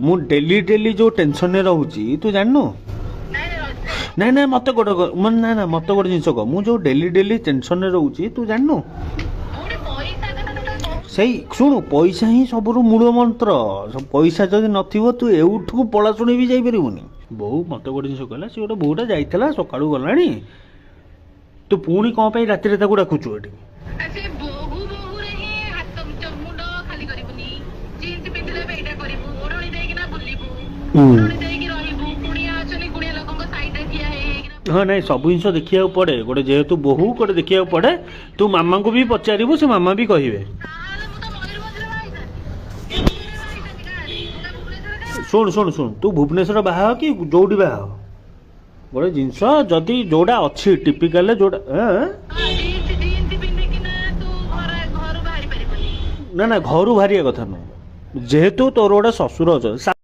ମୁଁ daily daily ଯୋଉ ଟେନସନରେ ରହୁଛି ତୁ ଜାଣିନୁ। ନାଇଁ ନାଇଁ ମତେ ଗୋଟେ ମାନେ ନା ନା ମତେ ଗୋଟେ ଜିନିଷ କହ, ମୁଁ ଯୋଉ ଡେଲି ଡେଲି ଟେନସନରେ ରହୁଛି ତୁ ଜାଣିନୁ। ସେଇ ଶୁଣୁ, ପଇସା ହିଁ ସବୁର ମୂଳ ମନ୍ତ୍ର। ପଇସା ଯଦି ନଥିବ ତୁ ଏଉଠୁ ପଳାଶୁଣି ବି ଯାଇପାରିବୁନି। ବୋଉ ମତେ ଗୋଟେ ଜିନିଷ କହିଲା, ସେ ଗୋଟେ ବୋଉଟା ଯାଇଥିଲା ସକାଳୁ ଗଲାଣି, ତୁ ପୁଣି କ'ଣ ପାଇଁ ରାତିରେ ତାକୁ ଡାକୁଛୁ ଏଠି? ହଁ ନାଇଁ ସବୁ ଜିନିଷ ଦେଖିବାକୁ ପଡେ, ଗୋଟେ ଯେହେତୁ ବୋହୂ ଗୋଟେ ଦେଖିବାକୁ ପଡେ। ତୁ ମାମାଙ୍କୁ ବି ପଚାରିବୁ, ସେ ମାମା ବି କହିବେ। ଶୁଣୁ ଶୁଣୁ ଶୁଣୁ, ତୁ ଭୁବନେଶ୍ୱର ବାହା ହ କି ଯୋଉଠି ବାହା ହ, ଗୋଟେ ଜିନିଷ ଯଦି ଯୋଉଟା ଅଛି ଟିପିକାଲ ଯୋଉଟା ନା ନା ଘରୁ ବାହାରିବା କଥା ନୁହଁ, ଯେହେତୁ ତୋର ଗୋଟେ ଶ୍ୱଶୁର ଅଛନ୍ତି।